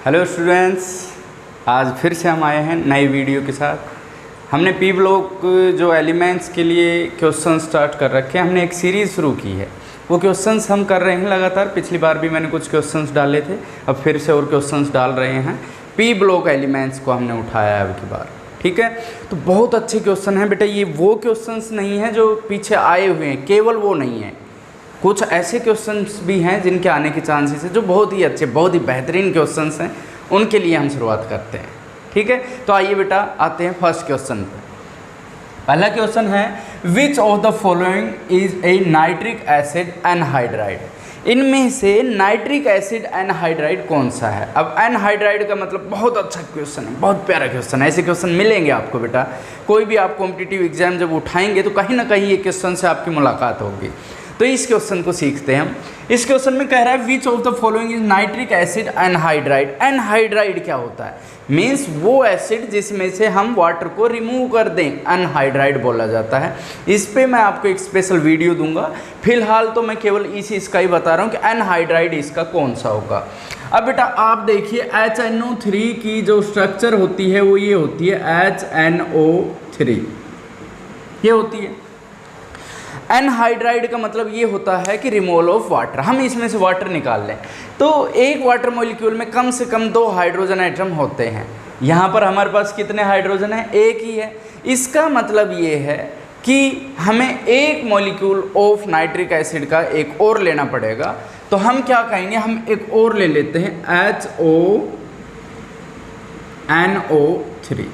Hello students, आज फिर से हम आए हैं नई वीडियो के साथ। हमने पी ब्लॉक जो एलिमेंट्स के लिए क्वेश्चन स्टार्ट कर रखे हैं, हमने एक सीरीज़ शुरू की है। वो क्वेश्चंस हम कर रहे हैं लगातार। पिछली बार भी मैंने कुछ क्वेश्चंस डाले थे, अब फिर से और क्वेश्चंस डाल रहे हैं। पी ब्लॉक एलिमेंट्स को हमने उठाया है अब की बार, ठीक है। तो बहुत अच्छे क्वेश्चन हैं बेटा। ये वो क्वेश्चंस नहीं हैं जो पीछे आए हुए हैं, केवल वो नहीं है, कुछ ऐसे क्वेश्चंस भी हैं जिनके आने के चांसेस है, जो बहुत ही अच्छे, बहुत ही बेहतरीन क्वेश्चंस हैं। उनके लिए हम शुरुआत करते हैं, ठीक है। तो आइए बेटा, आते हैं फर्स्ट क्वेश्चन पर। पहला क्वेश्चन है, which of the following is a nitric acid anhydride. इनमें से नाइट्रिक एसिड एनहाइड्राइड कौन सा है। अब एनहाइड्राइड का मतलब बहुत अच्छा क्वेश्चन है, बहुत प्यारा क्वेश्चन है। ऐसे क्वेश्चन मिलेंगे आपको बेटा, कोई भी आप कॉम्पिटिटिव एग्जाम जब उठाएंगे तो कहीं ना कहीं ये क्वेश्चन से आपकी मुलाकात होगी। तो इस क्वेश्चन को सीखते हैं हम। इस क्वेश्चन में कह रहा है, which of the following is nitric acid anhydride. Anhydride क्या होता है? मीन्स वो एसिड जिसमें से हम वाटर को रिमूव कर दें, एनहाइड्राइड बोला जाता है। इस पे मैं आपको एक स्पेशल वीडियो दूंगा। फिलहाल तो मैं केवल इसका ही बता रहा हूँ कि एनहाइड्राइड इसका कौन सा होगा। अब बेटा आप देखिए, HNO3 की जो स्ट्रक्चर होती है वो ये होती है HNO3, ये होती है। एनहाइड्राइड का मतलब ये होता है कि रिमूवल ऑफ वाटर, हम इसमें से वाटर निकाल लें। तो एक वाटर मॉलिक्यूल में कम से कम 2 हाइड्रोजन एटम होते हैं। यहाँ पर हमारे पास कितने हाइड्रोजन हैं? एक ही है। इसका मतलब ये है कि हमें एक मॉलिक्यूल ऑफ नाइट्रिक एसिड का एक और लेना पड़ेगा। तो हम क्या कहेंगे, हम एक और ले लेते हैं HONO3,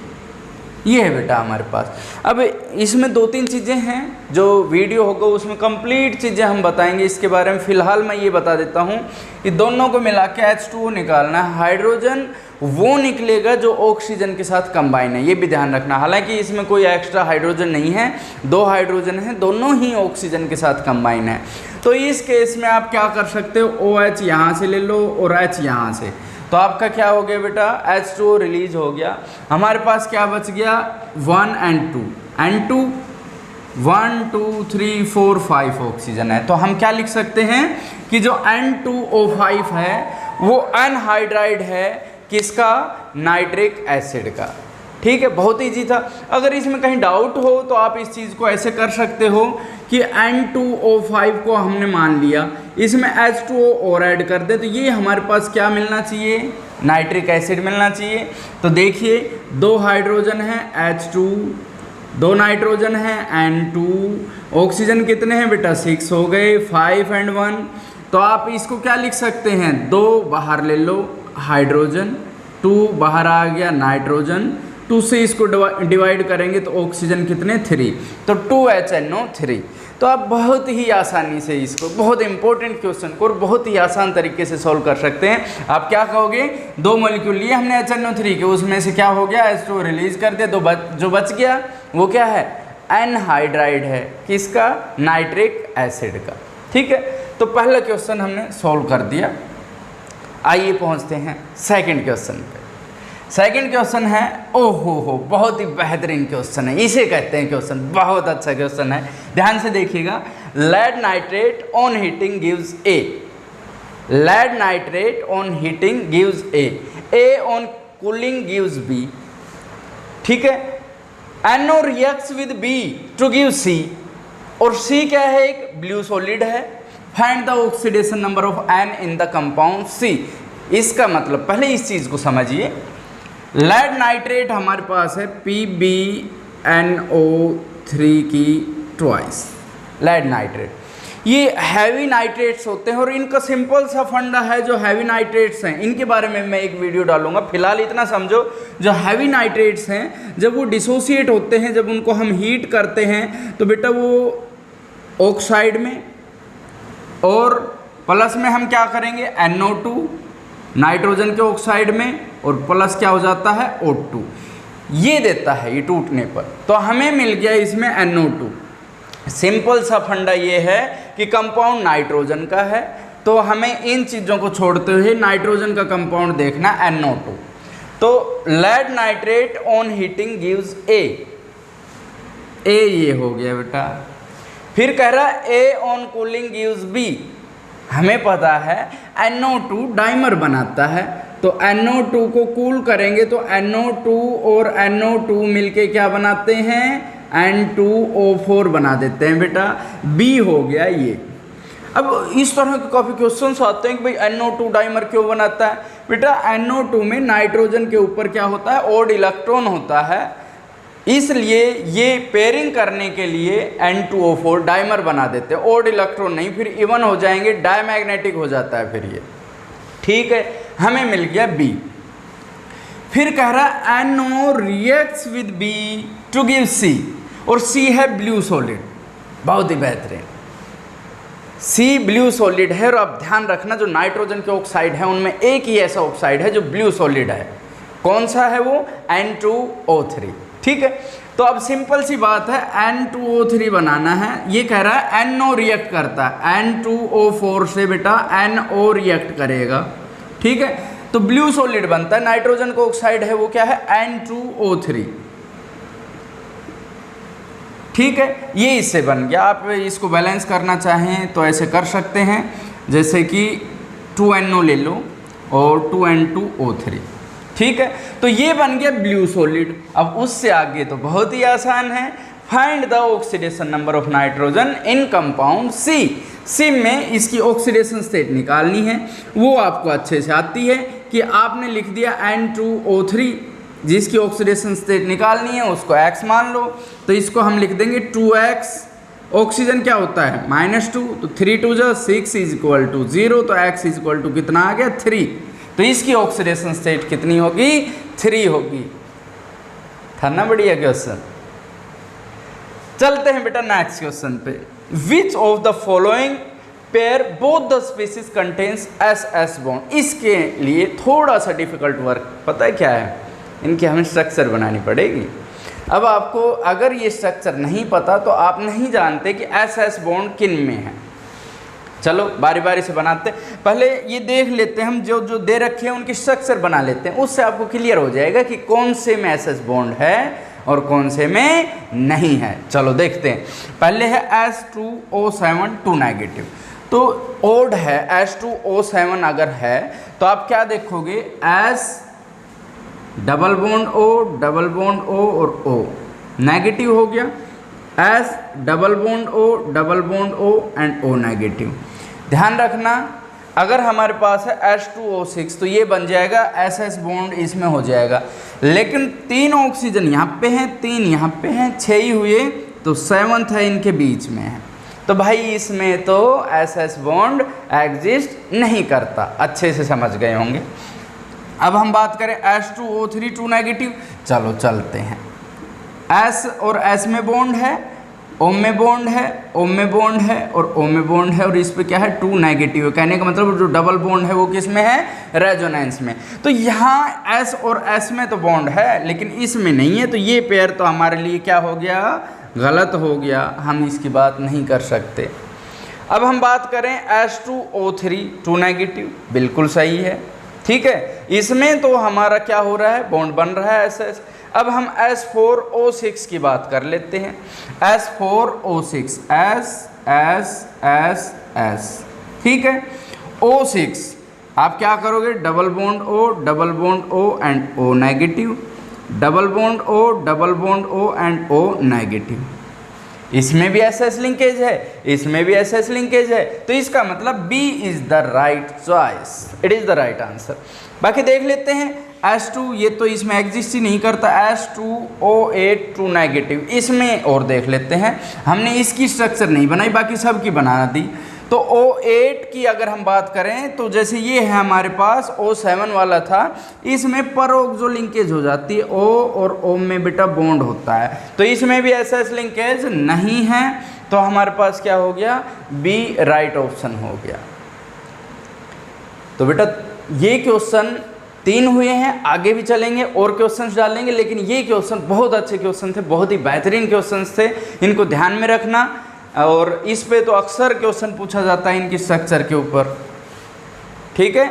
ये है बेटा हमारे पास। अब इसमें 2-3 चीज़ें हैं, जो वीडियो होगा उसमें कंप्लीट चीज़ें हम बताएंगे इसके बारे में। फ़िलहाल मैं ये बता देता हूँ कि दोनों को मिला के H2O निकालना है। हाइड्रोजन वो निकलेगा जो ऑक्सीजन के साथ कंबाइन है, ये भी ध्यान रखना। हालांकि इसमें कोई एक्स्ट्रा हाइड्रोजन नहीं है, 2 हाइड्रोजन हैं, दोनों ही ऑक्सीजन के साथ कंबाइन है। तो इस केस में आप क्या कर सकते हो, OH यहाँ से ले लो और H यहाँ से, तो आपका क्या हो गया बेटा, H2O रिलीज हो गया। हमारे पास क्या बच गया, 1 and 2, N2, 1 2 3 4 5 ऑक्सीजन है। तो हम क्या लिख सकते हैं कि जो N2O5 है वो एनहाइड्राइड है, किसका? नाइट्रिक एसिड का। ठीक है, बहुत ईजी था। अगर इसमें कहीं डाउट हो तो आप इस चीज़ को ऐसे कर सकते हो कि N2O5 को हमने मान लिया, इसमें H2O और ऐड कर दे, तो ये हमारे पास क्या मिलना चाहिए, नाइट्रिक एसिड मिलना चाहिए। तो देखिए 2 हाइड्रोजन हैं H2, 2 नाइट्रोजन हैं N2, ऑक्सीजन कितने हैं बेटा, 6 हो गए, 5 and 1। तो आप इसको क्या लिख सकते हैं, 2 बाहर ले लो हाइड्रोजन, 2 बाहर आ गया नाइट्रोजन, 2 से इसको डिवाइड करेंगे तो ऑक्सीजन कितने, 3, तो 2HNO3। तो आप बहुत ही आसानी से इसको, बहुत इंपॉर्टेंट क्वेश्चन को और बहुत ही आसान तरीके से सॉल्व कर सकते हैं। आप क्या कहोगे, 2 मॉलिक्यूल लिए हमने HNO3 के, उसमें से क्या हो गया, H2O रिलीज कर दिया, जो बच गया वो क्या है, एनहाइड्राइड है, किसका, नाइट्रिक एसिड का। ठीक है, तो पहला क्वेश्चन हमने सॉल्व कर दिया। आइए पहुंचते हैं सेकंड क्वेश्चन पे। सेकंड क्वेश्चन है, ओहो हो, बहुत ही बेहतरीन क्वेश्चन है, इसे कहते हैं क्वेश्चन, बहुत अच्छा क्वेश्चन है। ध्यान से देखिएगा, lead nitrate on heating gives A, lead nitrate on heating gives A on cooling gives B. ठीक है, NO reacts with B to give C, और C क्या है, एक ब्लू सॉलिड है। Find the oxidation number of N in the compound C। इसका मतलब पहले इस चीज़ को समझिए, लेड नाइट्रेट हमारे पास है PbNO3 की ट्वाइस, लेड नाइट्रेट। ये हैवी नाइट्रेट्स होते हैं और इनका सिंपल सा फंडा है। जो हैवी नाइट्रेट्स हैं इनके बारे में मैं एक वीडियो डालूंगा। फिलहाल इतना समझो, जो हैवी नाइट्रेट्स हैं जब वो डिसोसिएट होते हैं, जब उनको हम हीट करते हैं तो बेटा वो ऑक्साइड में और प्लस में हम क्या करेंगे, NO2 नाइट्रोजन के ऑक्साइड में, और प्लस क्या हो जाता है, O2, ये देता है ये टूटने पर। तो हमें मिल गया इसमें NO2। सिंपल सा फंडा ये है कि कंपाउंड नाइट्रोजन का है, तो हमें इन चीज़ों को छोड़ते हुए नाइट्रोजन का कंपाउंड देखना, NO2। तो lead nitrate on heating gives A, ये हो गया बेटा। फिर कह रहा है A on cooling gives B. हमें पता है NO2 डाइमर बनाता है, तो NO2 को कूल करेंगे तो NO2 और NO2 मिलके क्या बनाते हैं, N2O4 बना देते हैं बेटा। बी हो गया ये। अब इस तरह के काफ़ी क्वेश्चंस आते हैं कि भाई NO2 डाइमर क्यों बनाता है। बेटा NO2 में नाइट्रोजन के ऊपर क्या होता है, ओड इलेक्ट्रॉन होता है, इसलिए ये पेयरिंग करने के लिए N2O4 डाइमर बना देते हैं। ओड इलेक्ट्रॉन नहीं, फिर इवन हो जाएंगे, डायमैग्नेटिक हो जाता है फिर ये। ठीक है, हमें मिल गया बी। फिर कह रहा है NO reacts with B to give C, और C है ब्लू सॉलिड। बहुत ही बेहतरीन, C ब्लू सॉलिड है। और अब ध्यान रखना जो नाइट्रोजन के ऑक्साइड है उनमें एक ही ऐसा ऑक्साइड है जो ब्लू सॉलिड है। कौन सा है वो, N2O3। ठीक है, तो अब सिंपल सी बात है, N2O3 बनाना है। ये कह रहा है NO रिएक्ट करता है, N2O4 से बेटा NO रिएक्ट करेगा। ठीक है, तो ब्लू सॉलिड बनता है। नाइट्रोजन का ऑक्साइड है वो क्या है, N2O3। ठीक है, ये इससे बन गया। आप इसको बैलेंस करना चाहें तो ऐसे कर सकते हैं, जैसे कि 2NO ले लो और 2N2O3। ठीक है, तो ये बन गया ब्लू सॉलिड। अब उससे आगे तो बहुत ही आसान है, find the oxidation number of nitrogen in compound C. C में इसकी ऑक्सीडेशन स्टेट निकालनी है, वो आपको अच्छे से आती है कि आपने लिख दिया N2O3, जिसकी ऑक्सीडेशन स्टेट निकालनी है उसको X मान लो, तो इसको हम लिख देंगे 2X। ऑक्सीजन क्या होता है, -2, तो 3 2 जा 6 इज इक्वल टू 0, तो X इज इक्वल टू कितना आ गया, 3। तो इसकी ऑक्सीडेशन स्टेट कितनी होगी, 3 होगी। था ना बढ़िया क्वेश्चन। चलते हैं बेटा नेक्स्ट क्वेश्चन पे। Which of the following pair both the species contains SS bond. इसके लिए थोड़ा सा डिफिकल्ट वर्क, पता है क्या है, इनकी हमें स्ट्रक्चर बनानी पड़ेगी। अब आपको अगर ये स्ट्रक्चर नहीं पता तो आप नहीं जानते कि SS बॉन्ड किन में है। चलो बारी बारी से बनाते हैं। पहले ये देख लेते हैं, हम जो जो दे रखे हैं उनकी स्ट्रक्चर बना लेते हैं, उससे आपको क्लियर हो जाएगा कि कौन से में SS बॉन्ड है और कौन से में नहीं है। चलो देखते हैं। पहले है H2O7 2 नेगेटिव, तो ओड है H2O7 अगर है तो आप क्या देखोगे, S डबल बॉन्ड O और O नेगेटिव हो गया, S double bond O and O negative. ध्यान रखना अगर हमारे पास है H2O6 तो ये बन जाएगा SS बॉन्ड इसमें हो जाएगा, लेकिन 3 ऑक्सीजन यहाँ पे हैं, 3 यहाँ पे हैं, 6 ही हुए, तो 7th है इनके बीच में है, तो भाई इसमें तो SS बॉन्ड एग्जिस्ट नहीं करता। अच्छे से समझ गए होंगे। अब हम बात करें H2O3 2 नेगेटिव, चलो चलते हैं। S और S में बॉन्ड है, O में बॉन्ड है, O में बॉन्ड है और O में बॉन्ड है, और इस पे क्या है 2 नेगेटिव है। कहने का मतलब जो डबल बॉन्ड है वो किस में है, रेजोनेंस में। तो यहाँ S और S में तो बॉन्ड है लेकिन इसमें नहीं है, तो ये पेयर तो हमारे लिए क्या हो गया, गलत हो गया, हम इसकी बात नहीं कर सकते। अब हम बात करें H2O3 2 नेगेटिव, बिल्कुल सही है। ठीक है, इसमें तो हमारा क्या हो रहा है, बॉन्ड बन रहा है SS। अब हम S4O6 की बात कर लेते हैं। S4O6 S। ठीक है, O6 आप क्या करोगे, double bond O and O negative, double bond O and O negative. इसमें भी SS लिंकेज है, इसमें भी SS लिंकेज है, तो इसका मतलब B is the right choice, it is the right answer. बाकी देख लेते हैं H2, ये तो इसमें एग्जिस्ट ही नहीं करता, H2O8 2 नेगेटिव, इसमें और देख लेते हैं। हमने इसकी स्ट्रक्चर नहीं बनाई, बाकी सब की बना दी। तो O8 की अगर हम बात करें तो जैसे ये है हमारे पास O7 वाला था, इसमें परोक्सो लिंकेज हो जाती है, O और O में बेटा बॉन्ड होता है, तो इसमें भी SS लिंकेज नहीं है, तो हमारे पास क्या हो गया, B राइट ऑप्शन हो गया। तो बेटा ये क्वेश्चन 3 हुए हैं, आगे भी चलेंगे और क्वेश्चंस डालेंगे, लेकिन ये क्वेश्चन बहुत अच्छे क्वेश्चन थे, बहुत ही बेहतरीन क्वेश्चंस थे, इनको ध्यान में रखना। और इस पे तो अक्सर क्वेश्चन पूछा जाता है इनकी स्ट्रक्चर के ऊपर। ठीक है,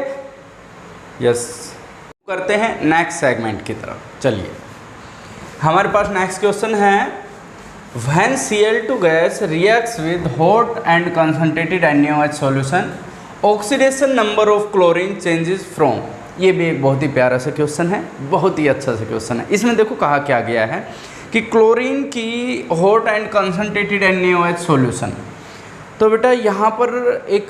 यस, करते हैं नेक्स्ट सेगमेंट की तरफ। चलिए, हमारे पास नेक्स्ट क्वेश्चन है, when Cl2 gas reacts with hot and concentrated NaOH solution, oxidation number of chlorine changes from. ये भी एक बहुत ही प्यारा सा क्वेश्चन है, बहुत ही अच्छा सा क्वेश्चन है। इसमें देखो कहा क्या गया है कि क्लोरीन की hot and concentrated NaOH solution. तो बेटा यहाँ पर एक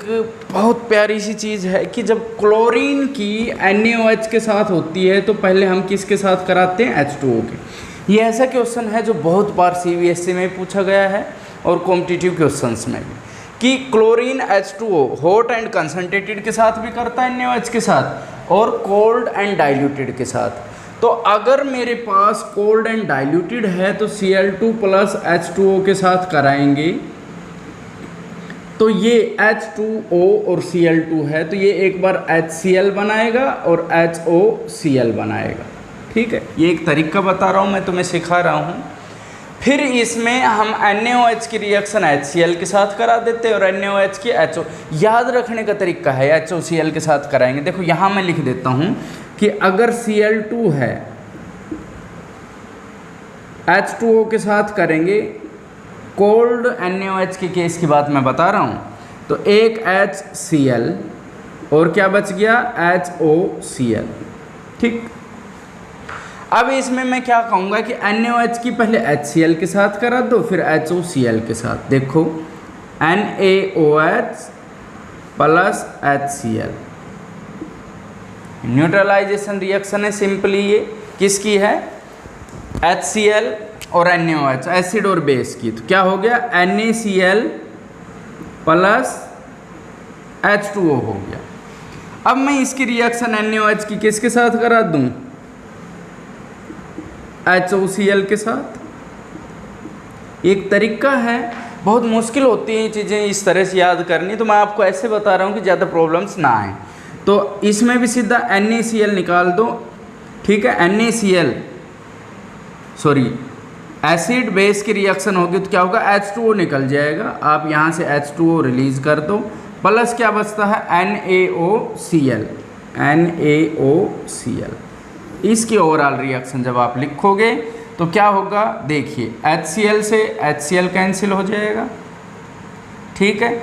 बहुत प्यारी सी चीज़ है कि जब क्लोरीन की NaOH के साथ होती है तो पहले हम किसके साथ कराते हैं, H2O के। ये ऐसा क्वेश्चन है जो बहुत बार CBSE में पूछा गया है और कॉम्पिटिटिव क्वेश्चंस में भी, कि chlorine H2O hot and concentrated के साथ भी करता है NaOH के साथ, और कोल्ड एंड डाइल्यूटेड के साथ। तो अगर मेरे पास कोल्ड एंड डाइल्यूटेड है तो Cl2 प्लस H2O के साथ कराएंगे, तो ये H2O और Cl2 है तो ये एक बार HCl बनाएगा और HOCl बनाएगा। ठीक है, ये एक तरीका बता रहा हूँ मैं, तुम्हें सिखा रहा हूँ। फिर इसमें हम NaOH की रिएक्शन HCl के साथ करा देते हैं और NaOH की HO, याद रखने का तरीका है HOCl के साथ कराएंगे। देखो यहाँ मैं लिख देता हूँ कि अगर Cl2 है H2O के साथ करेंगे, कोल्ड NaOH के केस की बात मैं बता रहा हूँ, तो एक HCl और क्या बच गया, HOCl। ठीक, अब इसमें मैं क्या कहूँगा कि NaOH की पहले HCl के साथ करा दो, फिर HOCl के साथ। देखो NaOH plus HCl, neutralisation reaction है सिंपली। ये किसकी है, HCl और NaOH, एसिड और बेस की। तो क्या हो गया, NaCl प्लस H2O हो गया। अब मैं इसकी रिएक्शन NaOH की किसके साथ करा दूं, HOCl के साथ। एक तरीका है, बहुत मुश्किल होती हैं ये चीज़ें इस तरह से याद करनी, तो मैं आपको ऐसे बता रहा हूँ कि ज़्यादा प्रॉब्लम्स ना आए। तो इसमें भी सीधा NaCl निकाल दो। ठीक है, NaCl सॉरी एसिड बेस की रिएक्शन होगी तो क्या होगा, H2O निकल जाएगा। आप यहाँ से H2O रिलीज कर दो, प्लस क्या बचता है, NaOCl। इसकी ओवरऑल रिएक्शन जब आप लिखोगे तो क्या होगा, देखिए HCl से HCl कैंसिल हो जाएगा। ठीक है,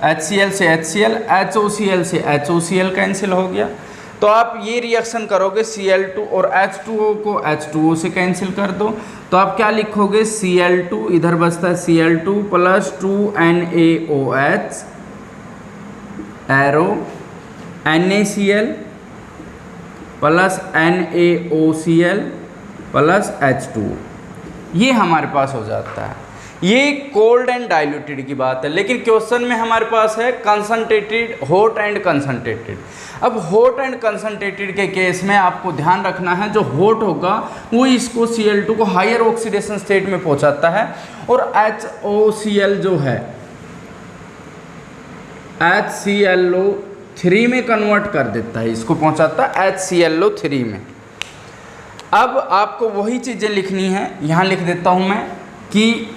HCl से HCl, HOCl से HOCl कैंसिल हो गया। तो आप ये रिएक्शन करोगे, Cl2 और H2O को H2O से कैंसिल कर दो, तो आप क्या लिखोगे, Cl2 इधर बचता है Cl2 plus 2NaOH arrow NaCl plus NaOCl plus H2O, ये हमारे पास हो जाता है। ये कोल्ड एंड डाइल्यूटेड की बात है, लेकिन क्वेश्चन में हमारे पास है कंसनट्रेटेड, हॉट एंड कंसनट्रेटेड। अब हॉट एंड कंसनट्रेटेड के केस में आपको ध्यान रखना है, जो हॉट होगा वो इसको Cl2 को हायर ऑक्सीडेशन स्टेट में पहुंचाता है, और HOCl जो है HClO3 में कन्वर्ट कर देता है, इसको पहुंचाता है HClO3 में। अब आपको वही चीज़ें लिखनी है, यहाँ लिख देता हूँ मैं कि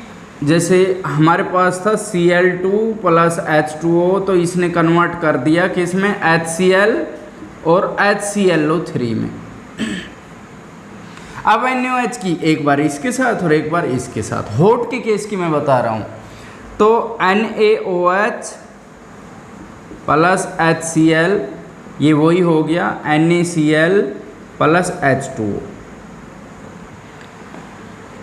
जैसे हमारे पास था Cl2 प्लस H2O, तो इसने कन्वर्ट कर दिया कि इसमें HCl और HClO3 में। अब NaOH की एक बार इसके साथ और एक बार इसके साथ, हॉट के केस की मैं बता रहा हूँ, तो NaOH प्लस HCl, ये वही हो गया NaCl प्लस H2O।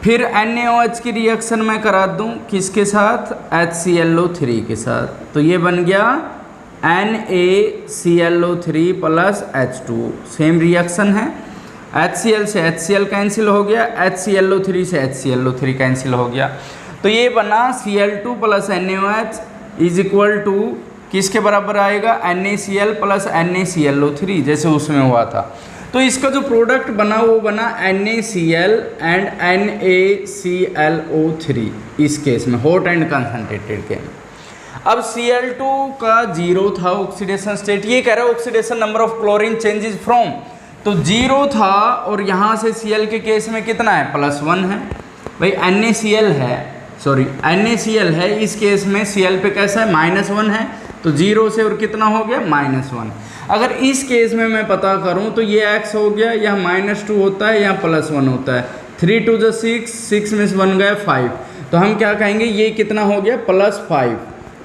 फिर NaOH की रिएक्शन मैं करा दूं किसके साथ, HClO3 के साथ, तो ये बन गया NaClO3 plus H2O। Same reaction है, HCl से HCl कैंसिल हो गया, HClO3 से HClO3 कैंसिल हो गया, तो ये बना Cl2 plus NaOH is equal to किसके बराबर आएगा, NaCl प्लस NaClO3, जैसे उसमें हुआ था। तो इसका जो प्रोडक्ट बना वो बना NaCl एंड NaClO3 इस केस में, हॉट एंड कंसनट्रेटेड के। अब Cl2 का 0 था ऑक्सीडेशन स्टेट, ये कह रहा है oxidation number of chlorine changes from, तो 0 था, और यहाँ से Cl के केस में कितना है, +1 है। भाई NaCl है, सॉरी NaCl है, इस केस में Cl पे कैसा है, -1 है, तो 0 से और कितना हो गया, -1। अगर इस केस में मैं पता करूं तो ये x हो गया, यहाँ -2 होता है, यहाँ +1 होता है, 3 2 6, 6 में से बन गया 5, तो हम क्या कहेंगे, ये कितना हो गया, +5।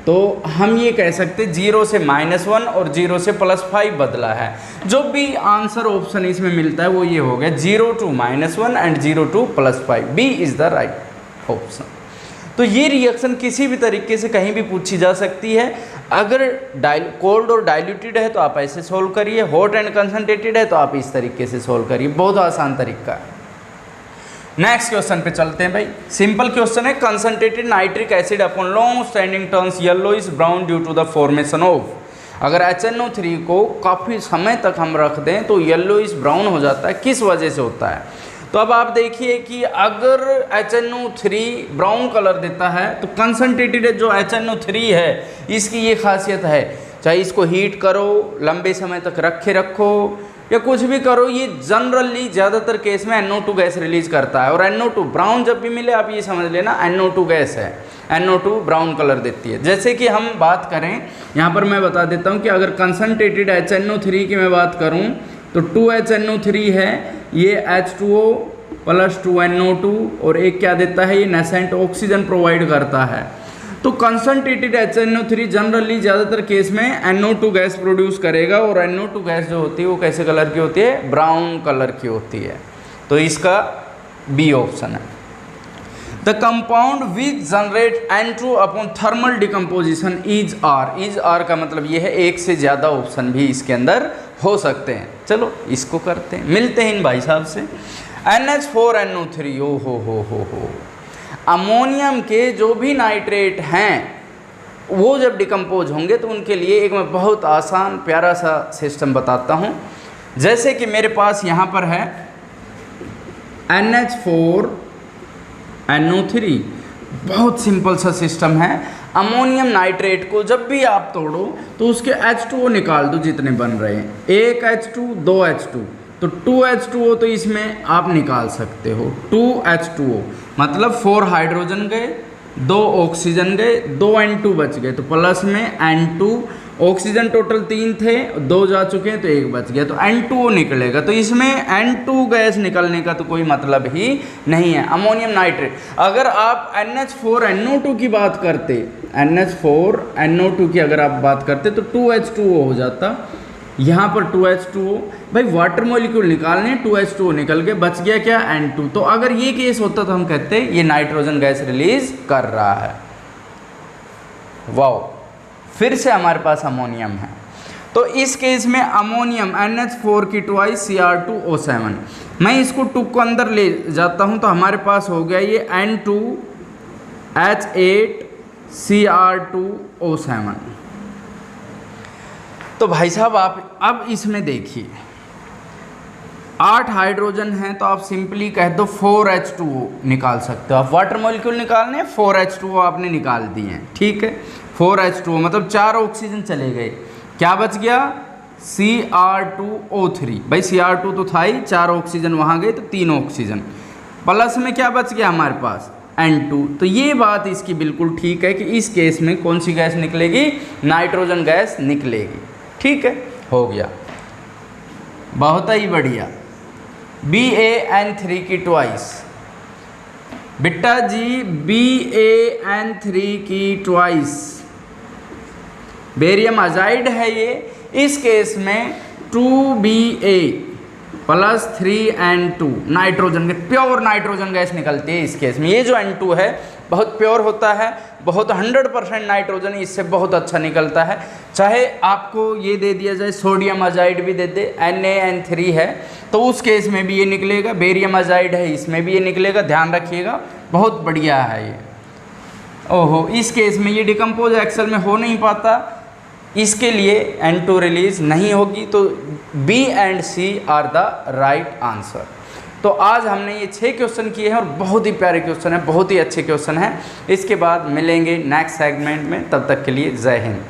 तो हम ये कह सकते 0 से -1 और 0 से +5 बदला है। जो भी आंसर ऑप्शन इसमें मिलता है वो ये हो गया 0 to -1 and 0 to +5, B is the right option. तो ये रिएक्शन किसी भी तरीके से कहीं भी पूछी जा सकती है। अगर कोल्ड और डाइल्यूटेड है तो आप ऐसे सोल्व करिए, हॉट एंड कंसनट्रेटेड है तो आप इस तरीके से सोल्व करिए, बहुत आसान तरीका है। नेक्स्ट क्वेश्चन पे चलते हैं भाई। सिंपल क्वेश्चन है, concentrated nitric acid upon long standing turns yellowish brown due to the formation of. अगर HNO3 को काफ़ी समय तक हम रख दें तो येलोइश ब्राउन हो जाता है, किस वजह से होता है? तो अब आप देखिए कि अगर HNO3 ब्राउन कलर देता है तो कंसनट्रेटेड जो HNO3 है इसकी ये खासियत है, चाहे इसको हीट करो, लंबे समय तक रखो या कुछ भी करो, ये जनरली ज़्यादातर केस में NO2 गैस रिलीज करता है। और NO2 ब्राउन जब भी मिले आप ये समझ लेना NO2 गैस है, NO2 ब्राउन कलर देती है। जैसे कि हम बात करें, यहाँ पर मैं बता देता हूँ कि अगर कंसनट्रेटेड HNO3 की मैं बात करूँ तो 2HNO3 है, ये H2O + 2NO2 और एक क्या देता है, ये नेसेंट ऑक्सीजन प्रोवाइड करता है। तो कंसनट्रेटेड HNO3 जनरली ज़्यादातर केस में NO2 गैस प्रोड्यूस करेगा और NO2 गैस जो होती है वो कैसे कलर की होती है, ब्राउन कलर की होती है। तो इसका बी ऑप्शन है। The compound which generate N2 upon thermal decomposition is are का मतलब ये है एक से ज़्यादा ऑप्शन भी इसके अंदर हो सकते हैं। चलो इसको करते हैं, मिलते हैं इन भाई साहब से। NH4NO3, ओ हो अमोनियम के जो भी नाइट्रेट हैं वो जब डिकम्पोज होंगे तो उनके लिए एक मैं बहुत आसान प्यारा सा सिस्टम बताता हूँ। जैसे कि मेरे पास यहाँ पर है NH4NO3, बहुत सिंपल सा सिस्टम है। अमोनियम नाइट्रेट को जब भी आप तोड़ो तो उसके H2O निकाल दो जितने बन रहे हैं, एक H2 2 H2, तो 2H2O तो इसमें आप निकाल सकते हो, 2H2O मतलब 4 हाइड्रोजन गए, 2 ऑक्सीजन गए, 2 N2 बच गए, तो प्लस में N2, ऑक्सीजन टोटल 3 थे, 2 जा चुके हैं तो 1 बच गया, तो N2O निकलेगा। तो इसमें N2 गैस निकलने का तो कोई मतलब ही नहीं है। अमोनियम नाइट्रेट, अगर आप NH4NO2 की बात करते, NH4NO2 की अगर आप बात करते तो 2H2O हो जाता, यहाँ पर 2H2O, भाई वाटर मॉलिक्यूल निकालने 2H2O निकल के बच गया क्या, N2। तो अगर ये केस होता तो हम कहते ये नाइट्रोजन गैस रिलीज कर रहा है। वाओ, फिर से हमारे पास अमोनियम है। तो इस केस में अमोनियम NH4 की ट्वाइस Cr2O7, मैं इसको 2 को अंदर ले जाता हूँ तो हमारे पास हो गया ये N2H8Cr2O7। तो भाई साहब आप अब इसमें देखिए 8 हाइड्रोजन हैं तो आप सिंपली कह दो 4H2O निकाल सकते हो। आप वाटर मॉलिक्यूल निकालने 4H2O आपने निकाल दिए हैं, ठीक है। 4H2O मतलब 4 ऑक्सीजन चले गए, क्या बच गया Cr2O3। भाई Cr2 तो था ही, 4 ऑक्सीजन वहाँ गए तो 3 ऑक्सीजन, प्लस में क्या बच गया हमारे पास N2। तो ये बात इसकी बिल्कुल ठीक है कि इस केस में कौन सी गैस निकलेगी, नाइट्रोजन गैस निकलेगी, ठीक है। हो गया, बहुत ही बढ़िया। BaN3 की ट्वाइस, बिट्टा जी BaN3 की ट्वाइस बेरियम अजाइड है ये। इस केस में 2Ba + 3N2 nitrogen, pure nitrogen gas निकलती है इस केस में। ये जो N2 है बहुत प्योर होता है, बहुत 100% नाइट्रोजन इससे बहुत अच्छा निकलता है। चाहे आपको ये दे दिया जाए सोडियम अजाइड भी दे दे, NaN3 है तो उस केस में भी ये निकलेगा, बेरियम अजाइड है इसमें भी ये निकलेगा, ध्यान रखिएगा, बहुत बढ़िया है ये। ओहो, इस केस में ये डिकम्पोज एक्सेल में हो नहीं पाता, इसके लिए N2 रिलीज नहीं होगी, तो B and C are the right answer. तो आज हमने ये 6 क्वेश्चन किए हैं और बहुत ही प्यारे क्वेश्चन है, बहुत ही अच्छे क्वेश्चन हैं। इसके बाद मिलेंगे नेक्स्ट सेगमेंट में, तब तक के लिए जय हिंद।